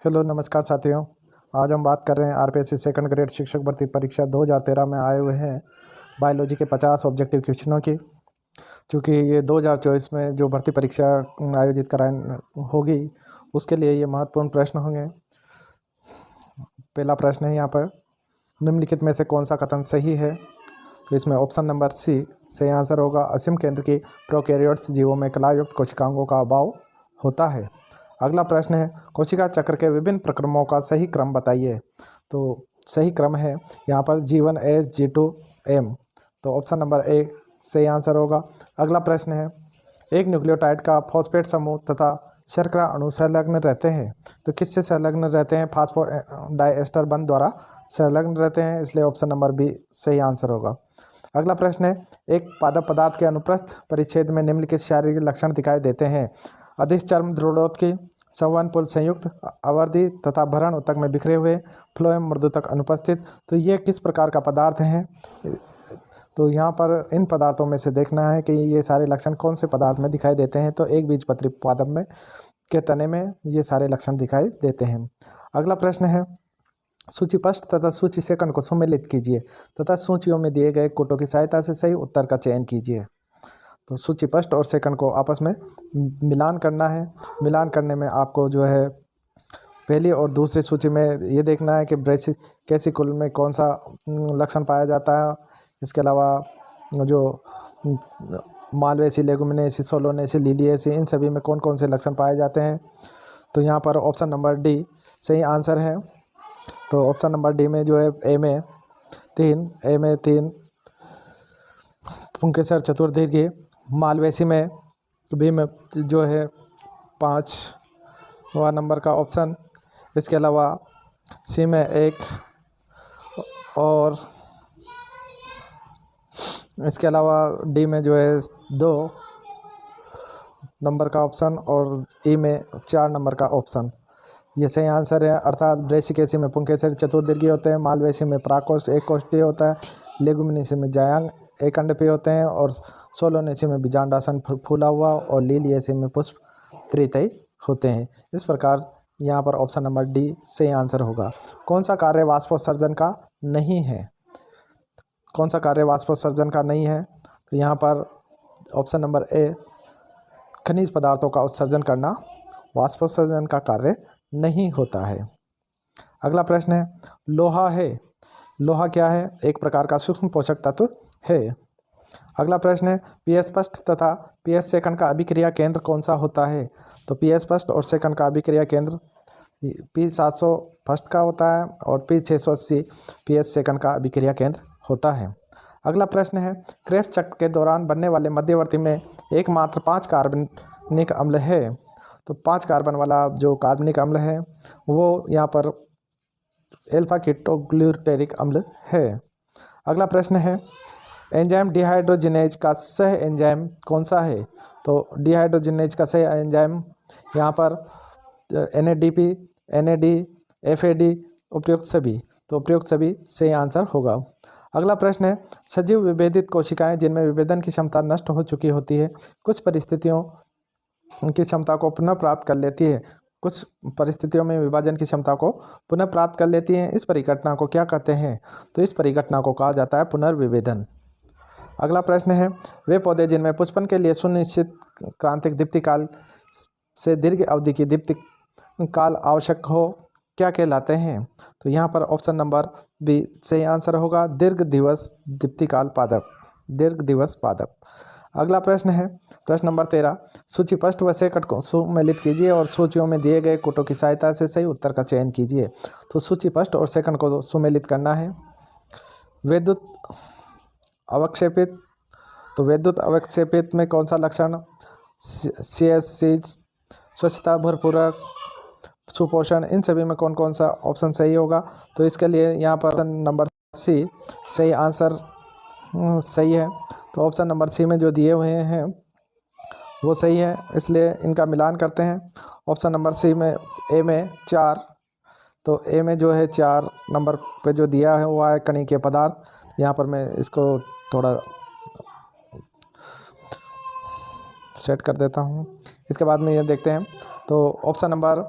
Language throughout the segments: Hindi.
हेलो नमस्कार साथियों। आज हम बात कर रहे हैं आरपीएससी सेकंड ग्रेड शिक्षक भर्ती परीक्षा 2013 में आए हुए हैं बायोलॉजी के 50 ऑब्जेक्टिव क्वेश्चनों की। क्योंकि ये 2024 में जो भर्ती परीक्षा आयोजित कराए होगी उसके लिए ये महत्वपूर्ण प्रश्न होंगे। पहला प्रश्न है यहाँ पर, निम्नलिखित में से कौन सा कथन सही है? तो इसमें ऑप्शन नंबर सी सही आंसर होगा। असीम केंद्र की प्रोकैरियोट्स जीवों में कलायुक्त कोशिकाओं का अभाव होता है। अगला प्रश्न है, कोशिका चक्र के विभिन्न प्रक्रमों का सही क्रम बताइए। तो सही क्रम है यहाँ पर G1 S G2 M। तो ऑप्शन नंबर ए सही आंसर होगा। अगला प्रश्न है, एक न्यूक्लियोटाइड का फॉस्फेट समूह तथा शर्करा अणु संलग्न रहते हैं। तो किससे संलग्न रहते हैं? फास्फोडाइएस्टर बंध द्वारा संलग्न रहते हैं, इसलिए ऑप्शन नंबर बी सही आंसर होगा। अगला प्रश्न है, एक पादप पदार्थ के अनुप्रस्थ परिच्छेद में निम्नलिखित शारीरिक लक्षण दिखाई देते हैं। अधिक चर्म दृढ़ोत्की, संवहन पुल संयुक्त, आवर्धी तथा भरण ऊतक में बिखरे हुए, फ्लोएम मृदुतक अनुपस्थित। तो ये किस प्रकार का पदार्थ हैं? तो यहाँ पर इन पदार्थों में से देखना है कि ये सारे लक्षण कौन से पदार्थ में दिखाई देते हैं। तो एक बीजपत्री पादप में के तने में ये सारे लक्षण दिखाई देते हैं। अगला प्रश्न है, सूचिपष्ट तथा सूची सेकंड को सुमेलित कीजिए तथा सूचियों में दिए गए कोटों की सहायता से सही उत्तर का चयन कीजिए। तो सूचिपष्ट और सेकंड को आपस में मिलान करना है। मिलान करने में आपको जो है पहली और दूसरी सूची में ये देखना है कि ब्रैसिकेसिकुल में कौन सा लक्षण पाया जाता है। इसके अलावा जो मालवेसी, लेगुमिनेसी, सोलोनेसी, लिलिएसी, इन सभी में कौन कौन से लक्षण पाए जाते हैं। तो यहाँ पर ऑप्शन नंबर डी सही आंसर है। तो ऑप्शन नंबर डी में जो है ए में तीन पुंकेसर चतुर्दीर्घी, मालवेसी में बी में जो है 5वां नंबर का ऑप्शन। इसके अलावा सी में 1 और इसके अलावा डी में जो है 2 नंबर का ऑप्शन और ई में 4 नंबर का ऑप्शन। ये सही आंसर है। अर्थात ब्रैसिकेसी में पुंकेसर चतुर्दीर्घी होते हैं, मालवेसी में प्राकोष्ठ एक कोष्ठीय होता है, लेगुमिनेसी में जायांग एक अंडपीय होते हैं और सोलोनेसी में बीजांडासन फूला हुआ और लिलिएसी में पुष्प त्रितयी होते हैं। इस प्रकार यहाँ पर ऑप्शन नंबर डी सही आंसर होगा। कौन सा कार्य वाष्पोत्सर्जन का नहीं है? कौन सा कार्य वाष्पोत्सर्जन का नहीं है? तो यहाँ पर ऑप्शन नंबर ए खनिज पदार्थों का उत्सर्जन करना वाष्पोत्सर्जन का कार्य नहीं होता है। अगला प्रश्न है, लोहा है। लोहा क्या है? एक प्रकार का सूक्ष्म पोषक तत्व है। अगला प्रश्न है, पीएस फर्स्ट तथा पीएस सेकंड का अभिक्रिया केंद्र कौन सा होता है? तो पीएस फर्स्ट और सेकंड का अभिक्रिया केंद्र P700 फर्स्ट का होता है और P680 पीएस सेकंड का अभिक्रिया केंद्र होता है। अगला प्रश्न है, क्रेब्स चक्र के दौरान बनने वाले मध्यवर्ती में एकमात्र 5 कार्बनिक अम्ल है। तो 5 कार्बन वाला जो कार्बनिक अम्ल है वो यहाँ पर एल्फा कीटोग्लूटेरिक अम्ल है। अगला प्रश्न है, एंजाइम डिहाइड्रोजिनेज का सह एंजाइम कौन सा है? तो डिहाइड्रोजिनेज का सह एंजाइम यहाँ पर NADP, NAD, FAD, उपयुक्त सभी। तो उपयुक्त सभी सही आंसर होगा। अगला प्रश्न है, सजीव विभेदित कोशिकाएं जिनमें विभेदन की क्षमता नष्ट हो चुकी होती है कुछ परिस्थितियों की क्षमता को पुनः प्राप्त कर लेती है। कुछ परिस्थितियों में विभाजन की क्षमता को पुनः प्राप्त कर लेती हैं। इस परिघटना को क्या कहते हैं? तो इस परिघटना को कहा जाता है पुनर्विभेदन। अगला प्रश्न है, वे पौधे जिनमें पुष्पन के लिए सुनिश्चित क्रांतिक दीप्ति काल से दीर्घ अवधि की दीप्ति काल आवश्यक हो क्या कहलाते हैं? तो यहाँ पर ऑप्शन नंबर बी सही आंसर होगा, दीर्घ दिवस दीप्तिकाल पादप, दीर्घ दिवस पादप। अगला प्रश्न है, प्रश्न नंबर 13, सूचिपष्ट व सेकंड को सुमेलित कीजिए और सूचियों में दिए गए कोटों की सहायता से सही उत्तर का चयन कीजिए। तो सूचिपष्ट और सेकंड को सुमेलित करना है। विद्युत अवक्षेपित, तो विद्युत अवक्षेपित में कौन सा लक्षण? CSC, स्वच्छता, भरपूरक, सुपोषण, इन सभी में कौन कौन सा ऑप्शन सही होगा? तो इसके लिए यहाँ पर नंबर सी सही आंसर सही है। तो ऑप्शन नंबर सी में जो दिए हुए हैं वो सही है, इसलिए इनका मिलान करते हैं। ऑप्शन नंबर सी में ए में 4, तो ए में जो है 4 नंबर पे जो दिया है वो है कणिकीय पदार्थ। यहाँ पर मैं इसको थोड़ा सेट कर देता हूँ। इसके बाद में ये देखते हैं, तो ऑप्शन नंबर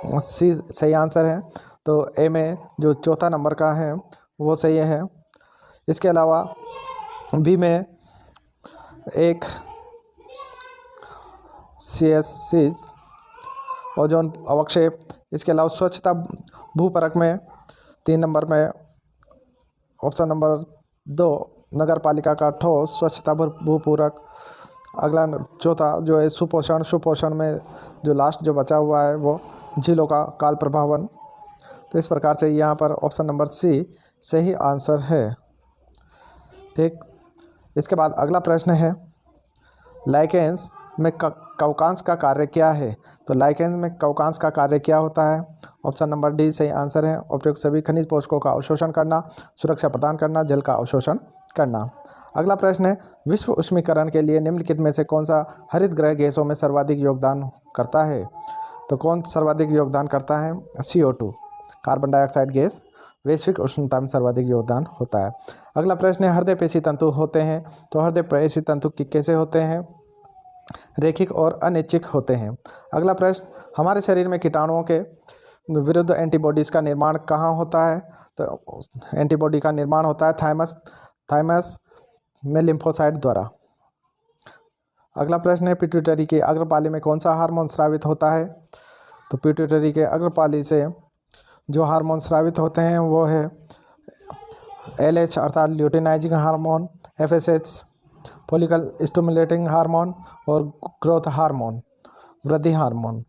सी सही आंसर है। तो ए में जो चौथा नंबर का है वो सही है। इसके अलावा बी में एक CSC ओजोन अवक्षेप। इसके अलावा स्वच्छता भूपरक में 3 नंबर में ऑप्शन नंबर 2 नगर पालिका का ठोस स्वच्छता भूपूरक। अगला चौथा जो है सुपोषण में जो लास्ट जो बचा हुआ है वो झीलों का काल प्रभावन। तो इस प्रकार से यहाँ पर ऑप्शन नंबर सी सही आंसर है। ठीक, इसके बाद अगला प्रश्न है लाइकेंस में कवकांश का कार्य क्या है। तो लाइकेंस में कवकांश का कार्य क्या होता है। ऑप्शन नंबर डी सही आंसर है। उपयुक्त सभी खनिज पोषकों का अवशोषण करना, सुरक्षा प्रदान करना, जल का अवशोषण करना। अगला प्रश्न है विश्व उष्मीकरण के लिए निम्नलिखित में से कौन सा हरित गृह गैसों में सर्वाधिक योगदान करता है। तो कौन सर्वाधिक योगदान करता है। CO2 कार्बन डाइऑक्साइड गैस वैश्विक उष्णता में सर्वाधिक योगदान होता है। अगला प्रश्न है हृदय पेशी तंतु होते हैं। तो हृदय पेशी तंतु कैसे होते हैं। रैखिक और अनैच्छिक होते हैं। अगला प्रश्न हमारे शरीर में कीटाणुओं के विरुद्ध एंटीबॉडीज़ का निर्माण कहाँ होता है। तो एंटीबॉडी का निर्माण होता है थाइमस में लिम्फोसाइट द्वारा। अगला प्रश्न है पिट्यूटरी की अग्रपाली में कौन सा हार्मोन स्रावित होता है। तो पिट्यूटरी के अग्रपाली से जो हार्मोन स्रावित होते हैं वो है LH अर्थात luteinizing hormone, FSH follicle stimulating hormone और ग्रोथ हार्मोन वृद्धि हार्मोन।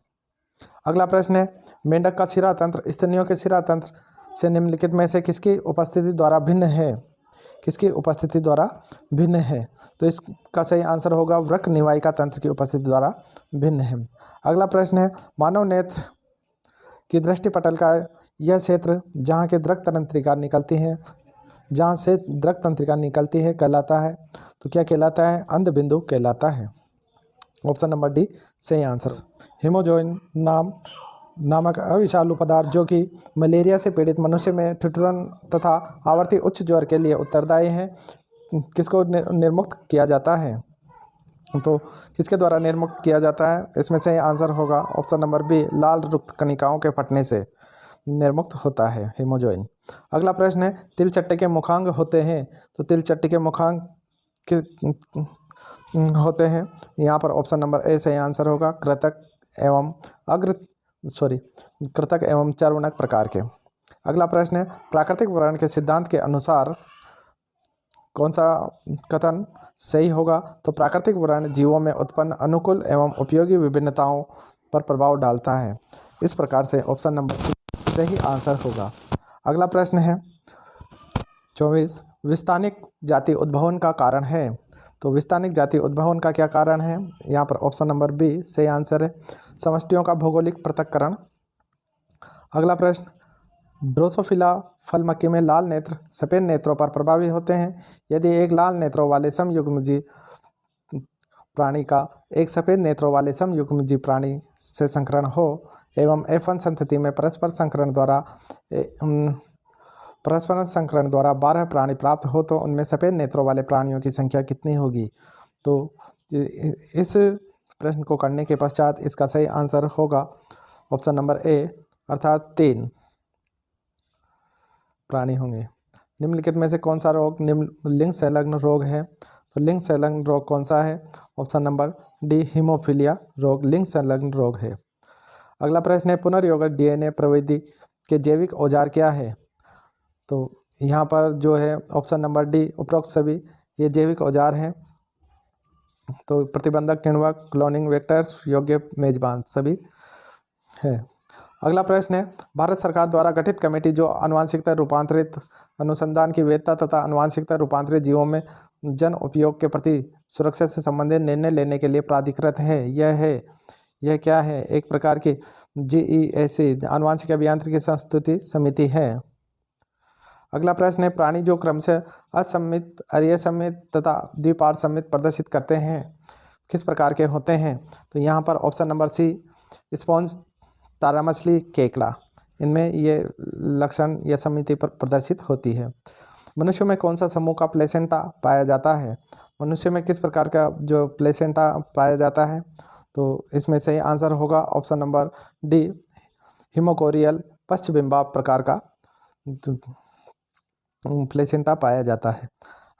अगला प्रश्न है मेंढक का शिरा तंत्र स्तनियों के शिरा तंत्र से निम्नलिखित में से किसकी उपस्थिति द्वारा भिन्न है। किसकी उपस्थिति द्वारा भिन्न है। तो इसका सही आंसर होगा वृक्क निवायिका तंत्र की उपस्थिति द्वारा भिन्न है। अगला प्रश्न है मानव नेत्र की दृष्टिपटल का यह क्षेत्र जहाँ के दृक् तंत्रिका निकलती है, जहाँ से दृक् तंत्रिका निकलती है कहलाता है। तो क्या कहलाता है। अंध बिंदु कहलाता है। ऑप्शन नंबर डी सही आंसर। हीमोजोइन नामक अविषालु पदार्थ जो कि मलेरिया से पीड़ित मनुष्य में ठिठुरन तथा आवर्ती उच्च ज्वर के लिए उत्तरदायी है, किसको निर्मुक्त किया जाता है। तो किसके द्वारा निर्मुक्त किया जाता है। इसमें से आंसर होगा ऑप्शन नंबर बी लाल रुक्त कणिकाओं के फटने से निर्मुक्त होता है हीमोजोइन। अगला प्रश्न है तिलचट्टे के मुखांग होते हैं। तो तिलचट्टे के मुखांग होते हैं। यहाँ पर ऑप्शन नंबर ए सही आंसर होगा कृतक एवं चर्वणक प्रकार के। अगला प्रश्न है प्राकृतिक वर्ण के सिद्धांत के अनुसार कौन सा कथन सही होगा। तो प्राकृतिक वर्ण जीवों में उत्पन्न अनुकूल एवं उपयोगी विभिन्नताओं पर प्रभाव डालता है। इस प्रकार से ऑप्शन नंबर सी सही आंसर होगा। अगला प्रश्न है 24 विस्तानिक जाति उद्भवन का कारण है। तो विस्तानिक जाति उद्भवन का क्या कारण है। यहाँ पर ऑप्शन नंबर बी सही आंसर है समष्टियों का भौगोलिक पृथक्करण। अगला प्रश्न ड्रोसोफिला फल मक्खी में लाल नेत्र सफ़ेद नेत्रों पर प्रभावी होते हैं। यदि एक लाल नेत्रों वाले समयुग्मजीव प्राणी का एक सफ़ेद नेत्रों वाले समयुग्मजीव प्राणी से संकरण हो एवं F1 संतति में परस्पर संकरण द्वारा 12 प्राणी प्राप्त हो तो उनमें सफ़ेद नेत्रों वाले प्राणियों की संख्या कितनी होगी। तो इस प्रश्न को करने के पश्चात इसका सही आंसर होगा ऑप्शन नंबर ए अर्थात 3 प्राणी होंगे। निम्नलिखित में से कौन सा रोग लिंग संलग्न रोग है। तो लिंग संलग्न रोग कौन सा है। ऑप्शन नंबर डी हीमोफीलिया रोग लिंग संलग्न रोग है। अगला प्रश्न है पुनर्योगक DNA प्रविधि के जैविक औजार क्या है। तो यहाँ पर जो है ऑप्शन नंबर डी उपरोक्त सभी ये जैविक औजार हैं। तो प्रतिबंधक किण्वक क्लोनिंग वेक्टर्स योग्य मेजबान सभी है। अगला प्रश्न है भारत सरकार द्वारा गठित कमेटी जो आनुवांशिकता रूपांतरित अनुसंधान की वैधता तथा आनुवांशिकता रूपांतरित जीवों में जन उपयोग के प्रति सुरक्षा से संबंधित निर्णय लेने के लिए प्राधिकृत है। यह क्या है। एक प्रकार की GEAC आनुवांशिक अभियांत्रिकी संस्तुति समिति है। अगला प्रश्न है प्राणी जो क्रमशः असममित अरीय सममित तथा द्विपार्श्व सममित प्रदर्शित करते हैं किस प्रकार के होते हैं। तो यहाँ पर ऑप्शन नंबर सी स्पॉन्ज तारा मछली केकड़ा इनमें ये लक्षण या समिति पर प्रदर्शित होती है। मनुष्य में कौन सा समूह का प्लेसेंटा पाया जाता है। मनुष्य में किस प्रकार का जो प्लेसेंटा पाया जाता है। तो इसमें सही आंसर होगा ऑप्शन नंबर डी हिमोकोरियल पश्चबिंबा प्रकार का प्लेसेंटा पाया जाता है।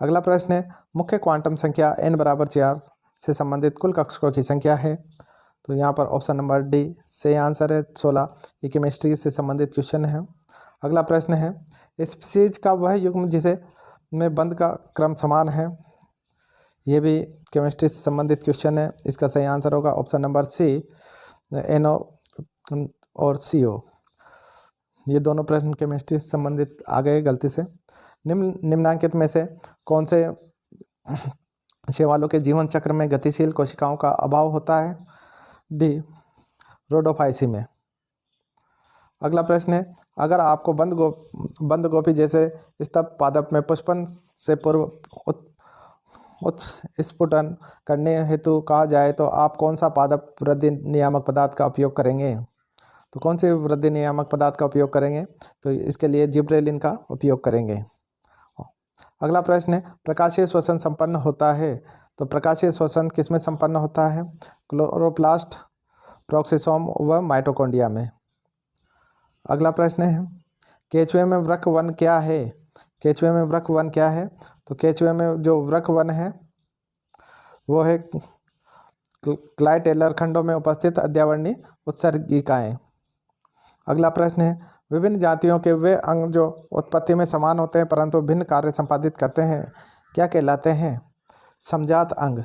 अगला प्रश्न है, मुख्य क्वांटम संख्या n बराबर 4 से संबंधित कुल कक्षकों की संख्या है। तो यहाँ पर ऑप्शन नंबर डी सही आंसर है 16। ये केमिस्ट्री से संबंधित क्वेश्चन है। अगला प्रश्न है, स्पीसीज का वह युग्म जिसे में बंद का क्रम समान है। ये भी केमिस्ट्री से संबंधित क्वेश्चन है। इसका सही आंसर होगा ऑप्शन नंबर सी NO और CO। ये दोनों प्रश्न केमिस्ट्री से संबंधित आ गए गलती से। निम्नांकित में से कौन से शैवालों के जीवन चक्र में गतिशील कोशिकाओं का अभाव होता है? डी रोडोफाइसी में। अगला प्रश्न है, अगर आपको बंद गोभी जैसे स्तब पादप में पुष्पन से पूर्व उत्स्फुटन करने हेतु कहा जाए तो आप कौन सा पादप वृद्धि नियामक पदार्थ का उपयोग करेंगे? तो कौन से वृद्धि नियामक पदार्थ का उपयोग करेंगे? तो इसके लिए जिब्रेलिन का उपयोग करेंगे। अगला प्रश्न है, प्रकाशीय श्वसन संपन्न होता है। तो प्रकाशीय श्वसन किसमें संपन्न होता है? क्लोरोप्लास्ट, प्रोक्सिसोम व माइटोकॉन्ड्रिया में। अगला प्रश्न है, केंचुए में वृक्क वन क्या है? केंचुए में वृक्क वन क्या है? तो केंचुए में जो वृक्क वन है वो है क्लाइ टेलर खंडों में उपस्थित अद्यावर्णी उत्सर्गिकाएं। अगला प्रश्न है, विभिन्न जातियों के वे अंग जो उत्पत्ति में समान होते हैं परंतु भिन्न कार्य संपादित करते हैं क्या कहलाते हैं? समजात अंग।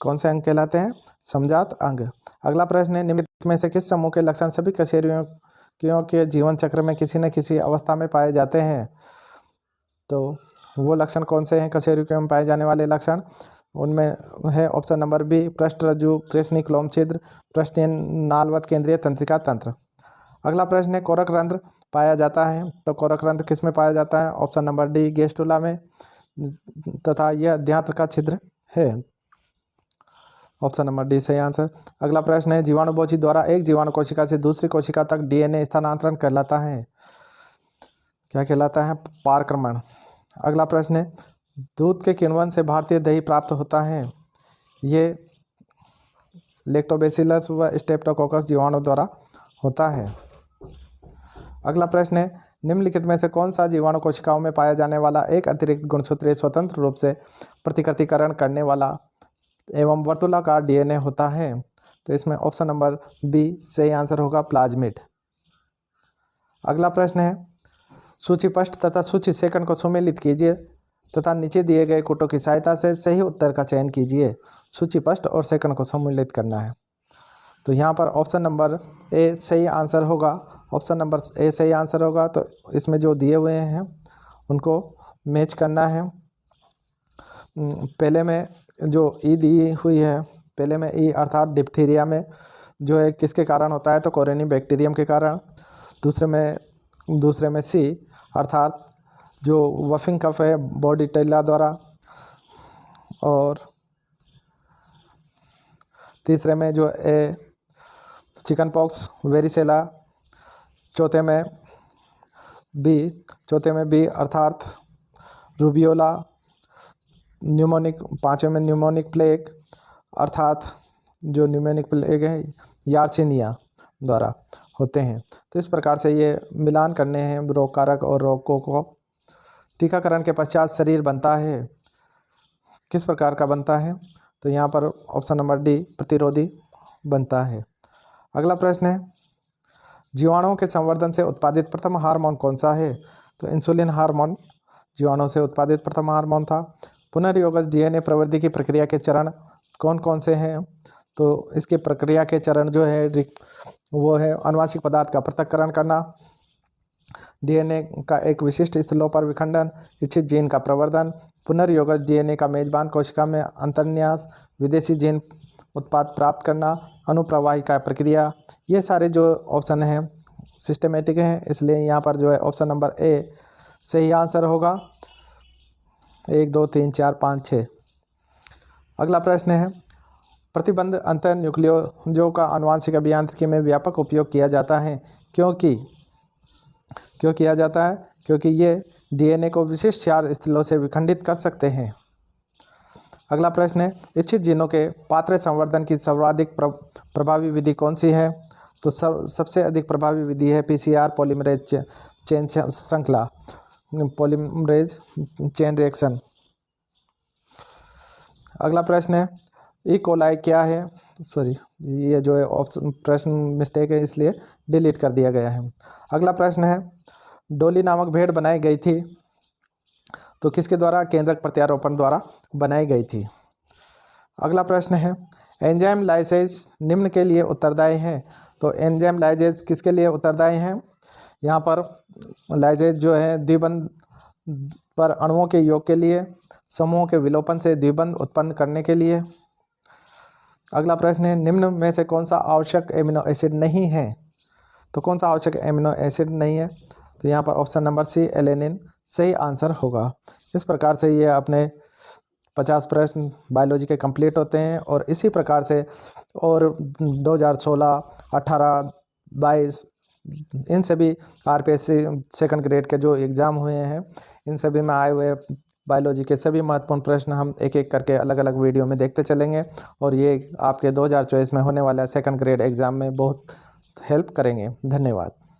कौन से अंग कहलाते हैं? समजात अंग। अगला प्रश्न है, निम्नलिखित में से किस समूह के लक्षण सभी कशेरुकियों के जीवन चक्र में किसी न किसी अवस्था में पाए जाते हैं? तो वो लक्षण कौन से हैं कशेरुकियों में पाए जाने वाले लक्षण? उनमें है ऑप्शन नंबर बी पृष्ठरज्जु, कृष्णिक लोम छिद्र, पृष्ठीय नालवत केंद्रीय तंत्रिका तंत्र। अगला प्रश्न है, कोरक रंध्र पाया जाता है। तो कोरक रंध्र किस में पाया जाता है? ऑप्शन नंबर डी गेस्टुला में, तथा यह अध्यांत्र का छिद्र है। ऑप्शन नंबर डी सही आंसर। अगला प्रश्न है, जीवाणुबोची द्वारा एक जीवाणु कोशिका से दूसरी कोशिका तक DNA स्थानांतरण कहलाता है क्या कहलाता है? पारक्रमण। अगला प्रश्न है, दूध के किण्वन से भारतीय दही प्राप्त होता है। ये लैक्टोबैसिलस व स्ट्रेप्टोकोकस जीवाणु द्वारा होता है। अगला प्रश्न है, निम्नलिखित में से कौन सा जीवाणु कोशिकाओं में पाया जाने वाला एक अतिरिक्त गुणसूत्रीय स्वतंत्र रूप से प्रतिकृतिकरण करने वाला एवं वर्तुलाकार DNA होता है? तो इसमें ऑप्शन नंबर बी सही आंसर होगा प्लाज्मिड। अगला प्रश्न है, सूचीपष्ट तथा सूची सेकंड को सुमेलित कीजिए तथा नीचे दिए गए कोटों की सहायता से सही उत्तर का चयन कीजिए। सूचीपष्ट और सेकंड को सम्मिलित करना है। तो यहाँ पर ऑप्शन नंबर ए सही आंसर होगा। ऑप्शन नंबर ए सही आंसर होगा। तो इसमें जो दिए हुए हैं उनको मैच करना है। पहले में जो ई दी हुई है, पहले में ई अर्थात डिप्थीरिया में जो है किसके कारण होता है? तो कोरेनी बैक्टीरियम के कारण। दूसरे में सी अर्थात जो वफिंग कफ है बॉर्डिटेला द्वारा। और तीसरे में जो ए चिकन पॉक्स वेरिसेला। चौथे में बी अर्थात रूबियोला न्यूमोनिक। पाँचवें में न्यूमोनिक प्लेग अर्थात जो न्यूमोनिक प्लेग है यार्सिनिया द्वारा होते हैं। तो इस प्रकार से ये मिलान करने हैं रोग कारक और रोगों को। टीकाकरण के पश्चात शरीर बनता है, किस प्रकार का बनता है? तो यहाँ पर ऑप्शन नंबर डी प्रतिरोधी बनता है। अगला प्रश्न है, जीवाणुओं के संवर्धन से उत्पादित प्रथम हार्मोन कौन सा है? तो इंसुलिन हार्मोन जीवाणुओं से उत्पादित प्रथम हार्मोन था। पुनर्योगज DNA प्रवृत्ति की प्रक्रिया के चरण कौन कौन से हैं? तो इसके प्रक्रिया के चरण जो है वो है अनुवांशिक पदार्थ का पृथक्करण करना, DNA का एक विशिष्ट स्थलों पर विखंडन, इच्छित जीन का प्रवर्धन, पुनर्योगज DNA का मेजबान कोशिका में अंतर्न्यास, विदेशी जीन उत्पाद प्राप्त करना, अनुप्रवाहिका प्रक्रिया। ये सारे जो ऑप्शन हैं सिस्टमेटिक हैं, इसलिए यहाँ पर जो है ऑप्शन नंबर ए सही आंसर होगा। 1 2 3 4 5 6। अगला प्रश्न है, प्रतिबंध अंतर न्यूक्लियोजों का आनुवांशिक अभियांत्रिकी में व्यापक उपयोग किया जाता है क्यों किया जाता है? क्योंकि ये DNA को विशिष्ट क्षार स्थलों से विखंडित कर सकते हैं। अगला प्रश्न है, इच्छित जीनों के पात्र संवर्धन की सर्वाधिक प्रभावी विधि कौन सी है? तो सबसे अधिक प्रभावी विधि है PCR पॉलीमरेज चेन श्रृंखला, पॉलीमरेज चेन रिएक्शन। अगला प्रश्न है ई कोलाई क्या है। सॉरी, ये जो है ऑप्शन प्रश्न मिस्टेक है, इसलिए डिलीट कर दिया गया है। अगला प्रश्न है डोली नामक भेड़ बनाई गई थी तो किसके द्वारा, केंद्रक प्रत्यारोपण द्वारा बनाई गई थी। अगला प्रश्न है एंजाइम लाइसेज निम्न के लिए उत्तरदायी हैं। तो एंजाइम लाइसेज किसके लिए उत्तरदायी हैं, यहाँ पर लाइसेज जो है द्विबंध पर अणुओं के योग के लिए, समूहों के विलोपन से द्विबंध उत्पन्न करने के लिए। अगला प्रश्न है निम्न में से कौन सा आवश्यक एमिनो एसिड नहीं है। तो कौन सा आवश्यक एमिनो एसिड नहीं है, तो यहाँ पर ऑप्शन नंबर सी एलेनिन सही आंसर होगा। इस प्रकार से ये अपने 50 प्रश्न बायोलॉजी के कंप्लीट होते हैं। और इसी प्रकार से और 2016, 18, 22 इन सभी RPSC सेकंड ग्रेड के जो एग्ज़ाम हुए हैं, इन सभी में आए हुए बायोलॉजी के सभी महत्वपूर्ण प्रश्न हम एक एक करके अलग अलग वीडियो में देखते चलेंगे। और ये आपके 2024 में होने वाले सेकंड ग्रेड एग्ज़ाम में बहुत हेल्प करेंगे। धन्यवाद।